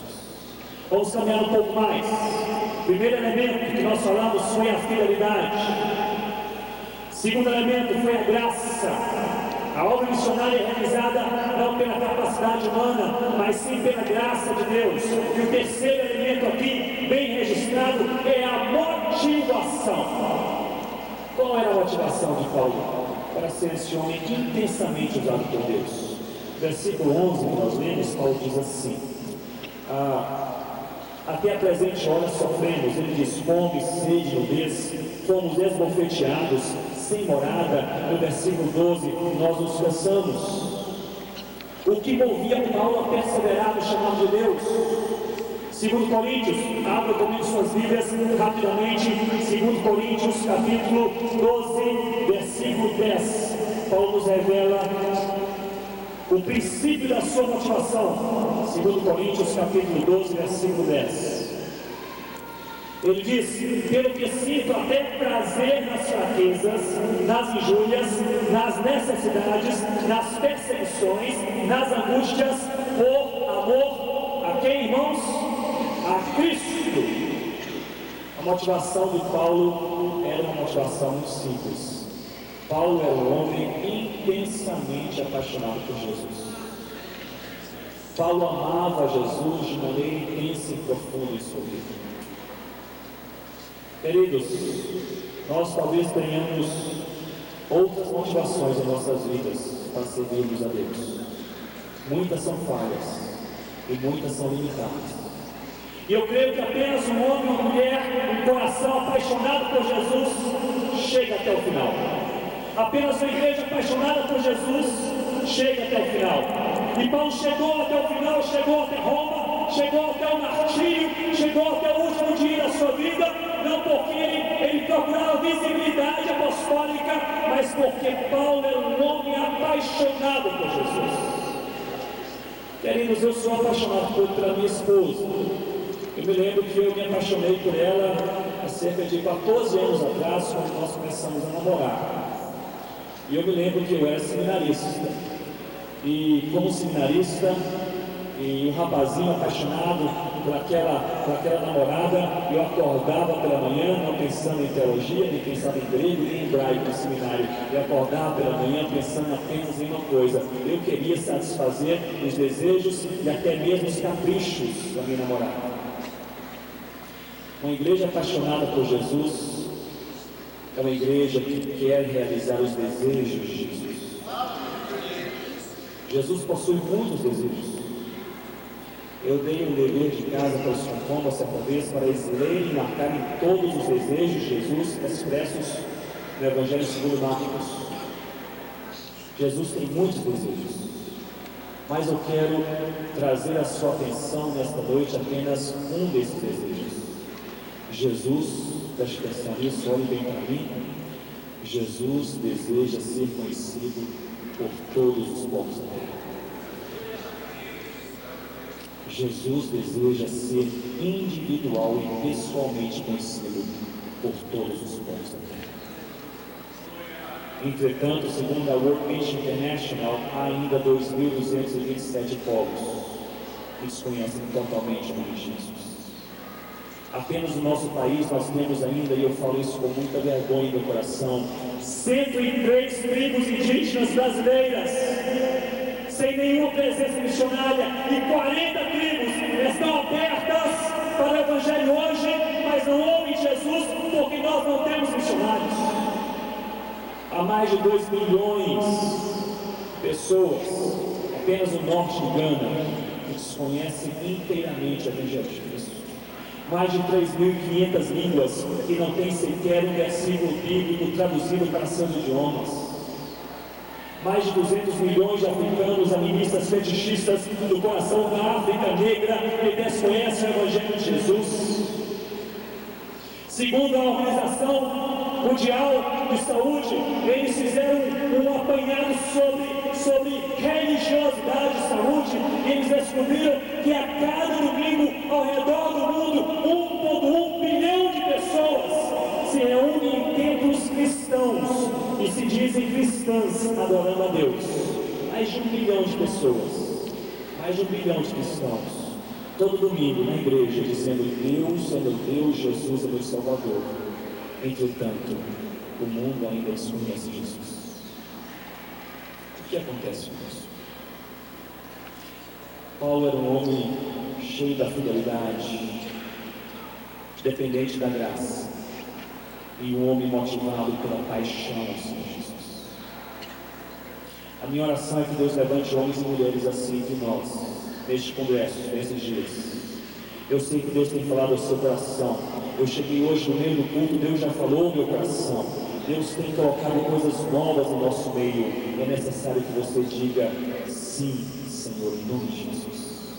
Vamos caminhar um pouco mais. Primeiro elemento que nós falamos foi a fidelidade. Segundo elemento foi a graça. A obra missionária é realizada não pela capacidade humana, mas sim pela graça de Deus. E o terceiro elemento aqui, bem registrado, é a motivação. Qual era a motivação de Paulo? Para ser esse homem intensamente usado por Deus. Versículo 11 que nós lemos, Paulo diz assim: até a presente hora sofremos. Ele diz: fome, sede, nudez, fomos esbofeteados, sem morada. No versículo 12, nós nos cansamos. O que movia Paulo a perseverar no chamado de Deus? 2 Coríntios, abra comigo suas Bíblias rapidamente. 2 Coríntios, capítulo 12, versículo 10. Paulo nos revela o princípio da sua motivação. 2 Coríntios, capítulo 12, versículo 10. Ele diz: pelo que sinto até prazer nas fraquezas, nas injúrias, nas necessidades, nas perseguições, nas angústias, por amor a quem, irmãos? A Cristo. A motivação de Paulo era uma motivação muito simples. Paulo era um homem intensamente apaixonado por Jesus. Paulo amava Jesus de maneira intensa e profunda em sua vida. Queridos, nós talvez tenhamos outras motivações em nossas vidas para servirmos a Deus. muitas são falhas e muitas são limitadas. E eu creio que apenas um homem, uma mulher, um coração apaixonado por Jesus chega até o final. Apenas uma igreja apaixonada por Jesus chega até o final. E Paulo chegou até o final, chegou até Roma, chegou até o martírio, chegou até o último dia da sua vida, não porque ele procurava visibilidade apostólica, mas porque Paulo era um homem apaixonado por Jesus. Queridos, eu sou apaixonado pela minha esposa. Eu me lembro que eu me apaixonei por ela há cerca de 14 anos atrás, quando nós começamos a namorar. E eu me lembro que eu era seminarista. E como seminarista, e um rapazinho apaixonado por aquela namorada, eu acordava pela manhã, não pensando em teologia, nem pensando em grego, nem em hebraico no seminário. Eu acordava pela manhã pensando apenas em uma coisa: eu queria satisfazer os desejos e até mesmo os caprichos da minha namorada. Uma igreja apaixonada por Jesus é uma igreja que quer realizar os desejos de Jesus. Jesus possui muitos desejos. Eu dei um dever de casa para os concombas certa vez, para eles lerem e marcarem todos os desejos de Jesus expressos no Evangelho segundo Marcos. Jesus tem muitos desejos, mas eu quero trazer a sua atenção nesta noite apenas um desses desejos. Jesus, preste atenção nisso, olhe bem para mim. Jesus deseja ser conhecido por todos os povos da terra. Jesus deseja ser individual e pessoalmente conhecido por todos os povos da terra. Entretanto, segundo a World Mission International, há ainda 2.227 povos que desconhecem totalmente o nome de Jesus. Apenas no nosso país nós temos ainda, e eu falo isso com muita vergonha no coração, 103 tribos indígenas brasileiras, sem nenhuma presença missionária, e 40 tribos estão abertas para o Evangelho hoje, mas não ouvem Jesus porque nós não temos missionários. Há mais de 2 milhões de pessoas, apenas no norte de Gana, que desconhecem inteiramente o Evangelho de Cristo. Mais de 3.500 línguas que não tem sequer um versículo bíblico traduzido para seus idiomas. Mais de 200 milhões de africanos animistas fetichistas do coração da África negra que desconhecem o Evangelho de Jesus. Segundo a Organização Mundial de Saúde, eles fizeram um apanhado sobre religiosidade e saúde, e eles descobriram que a cada domingo ao redor do mundo 1,1 bilhão de pessoas se reúnem em templos cristãos e se dizem cristãs adorando a Deus. Mais de 1 bilhão de pessoas, mais de 1 bilhão de cristãos, todo domingo na igreja dizendo: Deus é meu Deus, Jesus é meu Salvador. Entretanto, o mundo ainda desconhece Jesus. O que acontece com isso? Paulo era um homem cheio da fidelidade, dependente da graça, e um homem motivado pela paixão ao Senhor Jesus. A minha oração é que Deus levante homens e mulheres assim de nós, neste congresso, nesses dias. Eu sei que Deus tem falado ao seu coração. Eu cheguei hoje no meio do culto, Deus já falou ao meu coração. Deus tem colocado coisas novas no nosso meio. É necessário que você diga sim, Senhor, em nome de Jesus.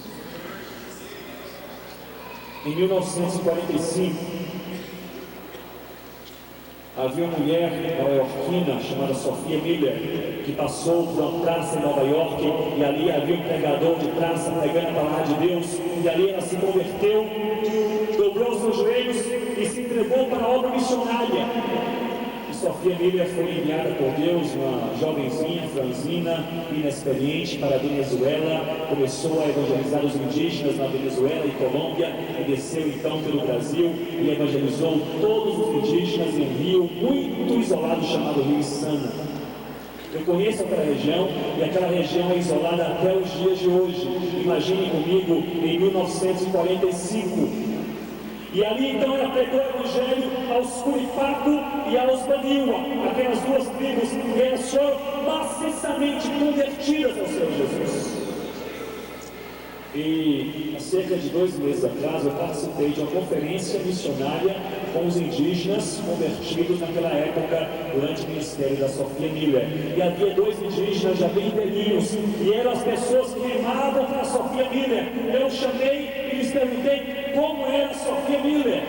Em 1945, havia uma mulher nova-iorquina chamada Sophia Miller, que passou por uma praça em Nova York, e ali havia um pregador de praça pregando a palavra de Deus, e ali ela se converteu, dobrou seus joelhos e se entregou para a obra missionária. E Sophia Miller foi enviada por Deus, uma jovenzinha, franzina, inexperiente, para a Venezuela, começou a evangelizar os indígenas na Venezuela e Colômbia, e desceu então pelo Brasil e evangelizou todos os indígenas em um rio muito isolado chamado Rio Içana. Eu conheço aquela região, e aquela região é isolada até os dias de hoje. Imagine comigo, em 1945. E ali então ela pregou o Evangelho aos Curipaco e aos Baniwa, aquelas duas tribos, e elas foram maciçamente convertidas ao Senhor Jesus. E há cerca de 2 meses atrás eu participei de uma conferência missionária com os indígenas convertidos naquela época durante o ministério da Sofia Miller. E havia 2 indígenas já bem velhinhos, e eram as pessoas que remavam para a Sofia Miller. Eu chamei e lhes perguntei como era a Sofia Miller.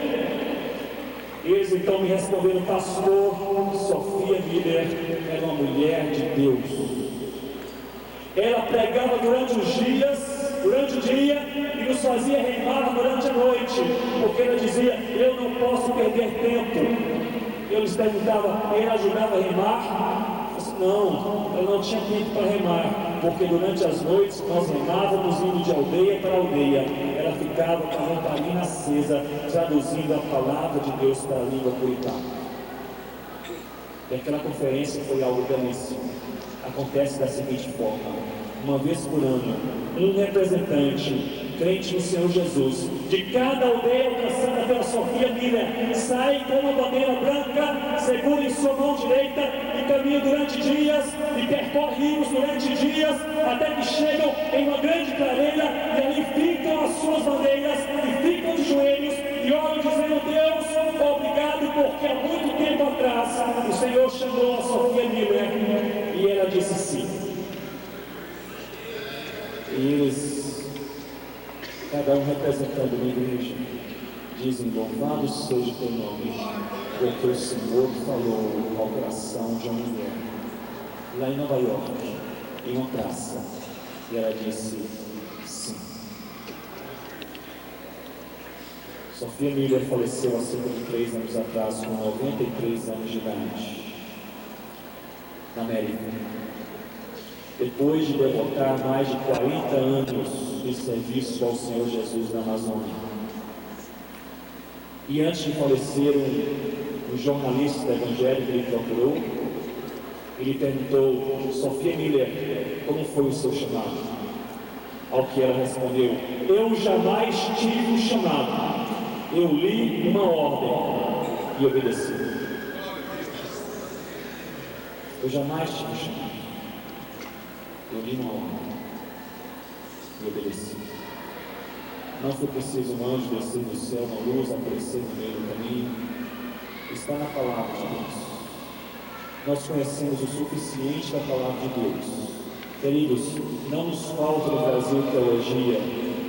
Eles então me responderam: pastor, Sofia Miller era uma mulher de Deus. Ela pregava durante o dia, e nos fazia remar durante a noite, porque ela dizia: eu não posso perder tempo. Eu lhes perguntava: ela ajudava a remar? Eu disse: não, ela não tinha tempo para remar, porque durante as noites nós remávamos indo de aldeia para aldeia. Ela ficava com a lamparina acesa, traduzindo a palavra de Deus para a língua puritana. E aquela conferência foi algo belíssimo. Acontece da seguinte forma: uma vez por ano, um representante crente no Senhor Jesus de cada aldeia alcançada pela Sofia Miller sai com uma bandeira branca, segura em sua mão direita e caminha durante dias e percorre rios durante dias, até que chegam em uma grande clareira, e ali ficam as suas bandeiras e ficam de joelhos e oram dizendo: Deus, obrigado, porque há muito tempo atrás o Senhor chamou a Sofia Miller e ela disse sim. E eles, cada um representando uma igreja, dizem: louvado seja o teu nome, porque o Senhor falou ao coração de uma mulher lá em Nova York, em uma praça, e ela disse sim. Sofia Miller faleceu há cerca de 3 anos atrás, com 93 anos de idade, na América, depois de devotar mais de 40 anos de serviço ao Senhor Jesus na Amazônia. E antes de falecer, um jornalista evangélico que ele procurou, ele perguntou: Sofia Miller, como foi o seu chamado? Ao que ela respondeu: eu jamais tive um chamado, eu li uma ordem e obedeci. Eu jamais tive um chamado, eu li uma ordem e obedeci. Não foi preciso um anjo descer do céu, uma luz aparecer no meio do caminho. Está na palavra de Deus. Nós conhecemos o suficiente da palavra de Deus. Queridos, não nos falta no Brasil teologia,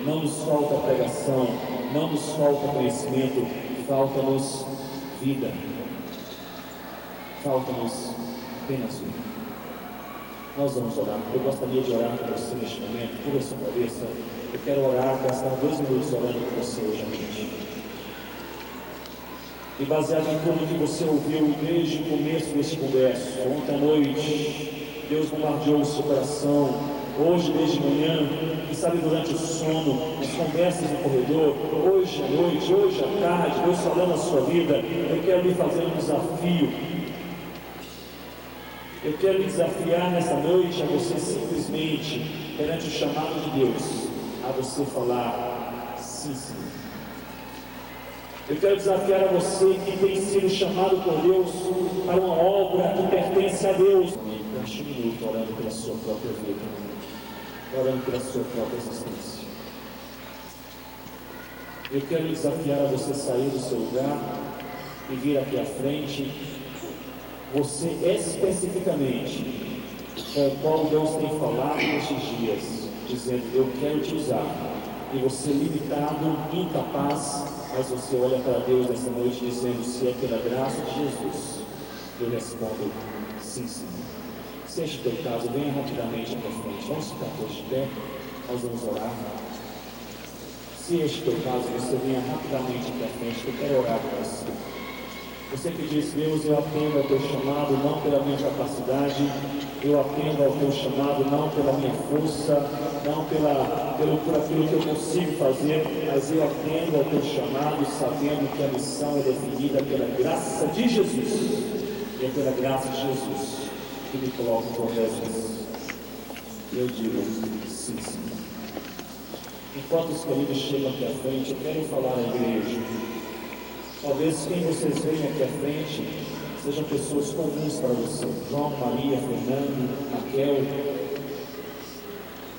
não nos falta pregação, não nos falta conhecimento, falta-nos vida. Falta-nos apenas vida. Nós vamos orar. Eu gostaria de orar por você neste momento. Curva sua cabeça. Eu quero orar, gastar 2 minutos orando por você hoje à noite. E baseado em tudo que você ouviu desde o começo deste congresso, ontem à noite, Deus bombardeou o seu coração. Hoje, desde manhã, e sabe, durante o sono, as conversas no corredor, hoje à noite, hoje à tarde, Deus falando a sua vida. Eu quero lhe fazer um desafio. Eu quero lhe desafiar nessa noite a você simplesmente, perante o chamado de Deus, a você falar sim, Senhor. Eu quero desafiar a você que tem sido chamado por Deus para uma obra que pertence a Deus. Gaste um minuto orando pela sua própria vida, orando pela sua própria existência. Eu quero desafiar a você sair do seu lugar e vir aqui à frente. Você especificamente, com o qual Deus tem falado nestes dias, dizendo: eu quero te usar. E você limitado, incapaz, mas você olha para Deus nessa noite dizendo: se é pela graça de Jesus, eu respondo sim, Senhor. Se este é o teu caso, venha rapidamente para frente. Vamos ficar todos de pé, nós vamos orar. Se este é o teu caso, você venha rapidamente para frente, eu quero orar por você. Você que diz: Deus, eu atendo ao teu chamado não pela minha capacidade, eu atendo ao teu chamado não pela minha força, não por aquilo que eu consigo fazer, mas eu atendo ao teu chamado sabendo que a missão é definida pela graça de Jesus. E é pela graça de Jesus que me coloco por Jesus. Eu digo sim, Senhor. Enquanto os queridos chegam aqui à frente, eu quero falar à igreja. Talvez quem vocês veem aqui à frente sejam pessoas comuns para você. João, Maria, Fernando, Raquel.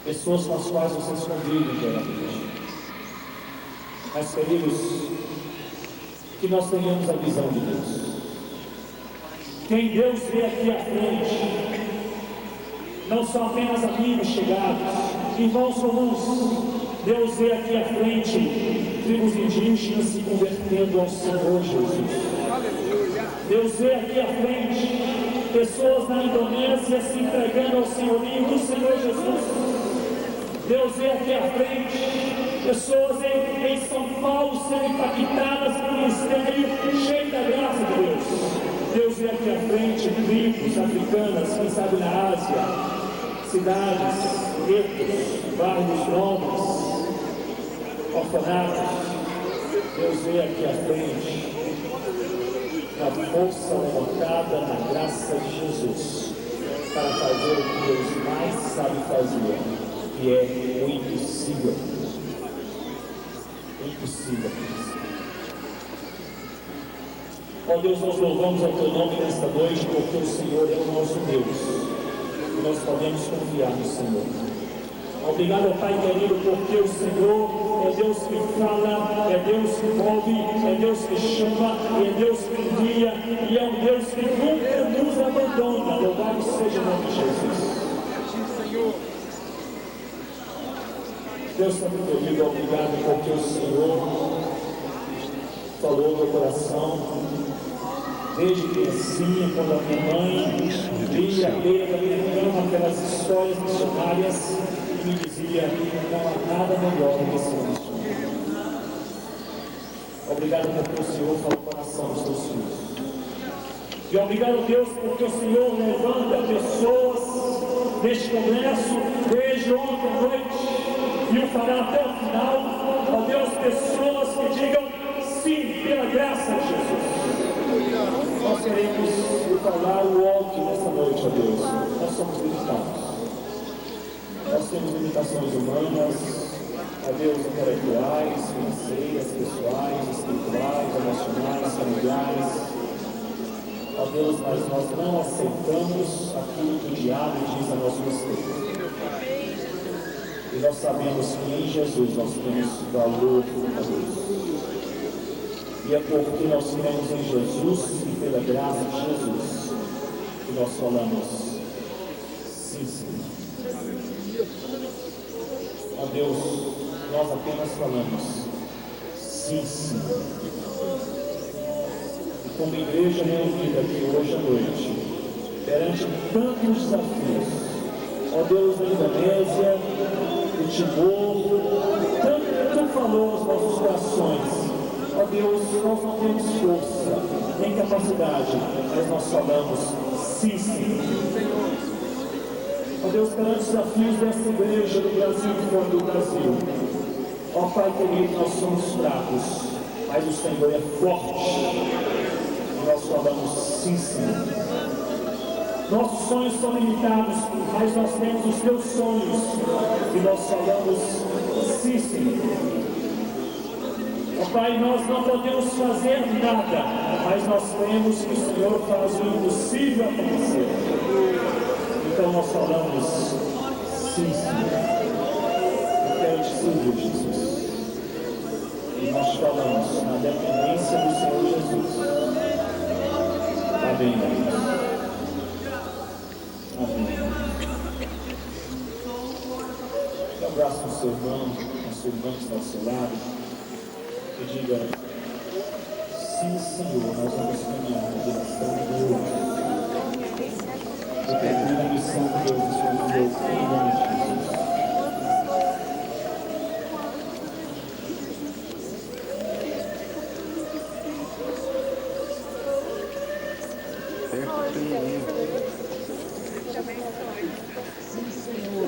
pessoas com as quais vocês convivem diariamente. Mas, queridos, que nós tenhamos a visão de Deus. Quem Deus vê aqui à frente, não são apenas amigos chegados, irmãos comuns. Deus vê aqui à frente tribos indígenas se convertendo ao Senhor Jesus. Deus vê aqui à frente pessoas na Indonésia se entregando ao senhorio do Senhor Jesus. Deus vê aqui à frente pessoas em São Paulo sendo impactadas por um ministério cheio da graça de Deus. Deus vê aqui à frente tribos africanas, quem sabe na Ásia, cidades, guetos, bairros nobres, orfanatos. Deus vê aqui à frente a força levantada na graça de Jesus para fazer o que Deus mais sabe fazer, que é o impossível. O impossível. Ó Deus, nós louvamos ao Teu nome nesta noite, porque o Senhor é o nosso Deus e nós podemos confiar no Senhor. Obrigado, Pai querido, porque o Senhor é Deus que fala, é Deus que move, é Deus que chama, é Deus que envia, e é um Deus que nunca nos abandona. Louvado seja o nome de Jesus. Deus Santo querido, obrigado porque o Senhor falou no coração. Desde criancinha, quando a minha mãe via a beira da minha cama aquelas histórias missionárias, e me dizia: não há nada melhor do que ser missionário. Obrigado porque o Senhor falou no coração dos teus filhos. E obrigado, Deus, porque o Senhor levanta pessoas neste congresso desde ontem à noite e o fará até o final. Ó Deus, pessoas que digam sim pela graça de Jesus. Nós queremos falar o óbvio nessa noite, ó Deus. Nós somos limitados. Nós temos limitações humanas, ó Deus, intelectuais, financeiras, pessoais, espirituais, emocionais, familiares. Ó Deus, mas nós não aceitamos aquilo que o diabo diz a nosso respeito. E nós sabemos que em Jesus nós temos valor a Deus. E é porque nós cremos em Jesus e pela graça de Jesus que nós falamos sim, Senhor. Ó Deus, nós apenas falamos sim, Senhor. E como igreja reunida aqui hoje à noite, perante tantos desafios, ó Deus, na Indonésia, no Timor, tanto falou aos nossos corações. Ó Deus, nós não temos força, nem capacidade, mas nós falamos sim, Senhor. Ó Deus, perante os desafios dessa igreja do Brasil e fora do Brasil, ó Pai querido, nós somos fracos, mas o Senhor é forte. E nós falamos sim, Senhor. Nossos sonhos são limitados, mas nós temos os teus sonhos. E nós falamos sim, Senhor. Ó Pai, nós não podemos fazer nada, mas nós cremos que o Senhor faz o impossível acontecer. Então nós falamos sim, Senhor. Eu quero te servir, Jesus. E nós falamos na dependência do Senhor Jesus. Amém, Deus. Amém. Dê um abraço no seu irmão, na sua irmã que está ao seu lado. E diga: sim, Senhor, nós vamos caminhar na direção de Deus. Eu cumprir a missão que Deus nos confiou em nome de Jesus.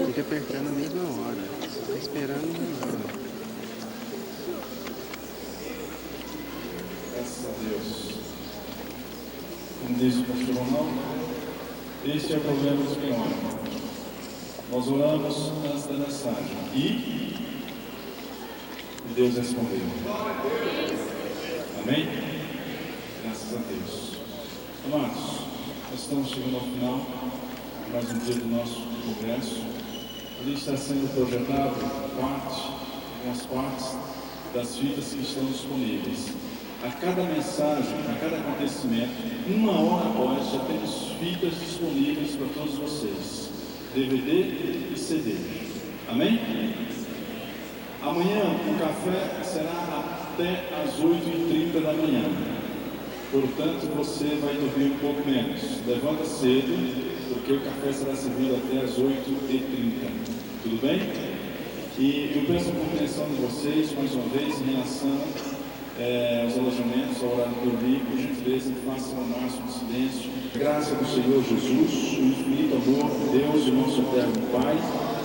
Fica apertando a mesma hora. Está esperando uma hora. Graças a Deus. Como disse o pastor Romão, este é o problema dos que oram. Nós oramos antes da mensagem e Deus respondeu. Amém? Graças a Deus. Amados, nós estamos chegando ao final de mais um dia do nosso congresso. Ali está sendo projetado algumas partes das fitas que estão disponíveis. A cada mensagem, a cada acontecimento, 1 hora após, já temos fitas disponíveis para todos vocês, DVD e CD. Amém? Amanhã o café será até às 8h30 da manhã. Portanto, você vai dormir um pouco menos. Levanta cedo, porque o café será servido até às 8h30. Tudo bem? E eu peço a compreensão de vocês, mais uma vez, em relação aos alojamentos, ao horário de dormir. Por gentileza, façam o máximo de silêncio. Graça do Senhor Jesus, o infinito amor de Deus, o nosso eterno Pai,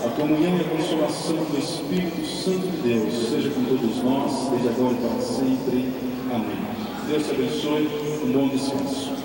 a comunhão e a consolação do Espírito Santo de Deus, seja com todos nós, desde agora e para sempre. Amém. Deus te abençoe, um bom descanso.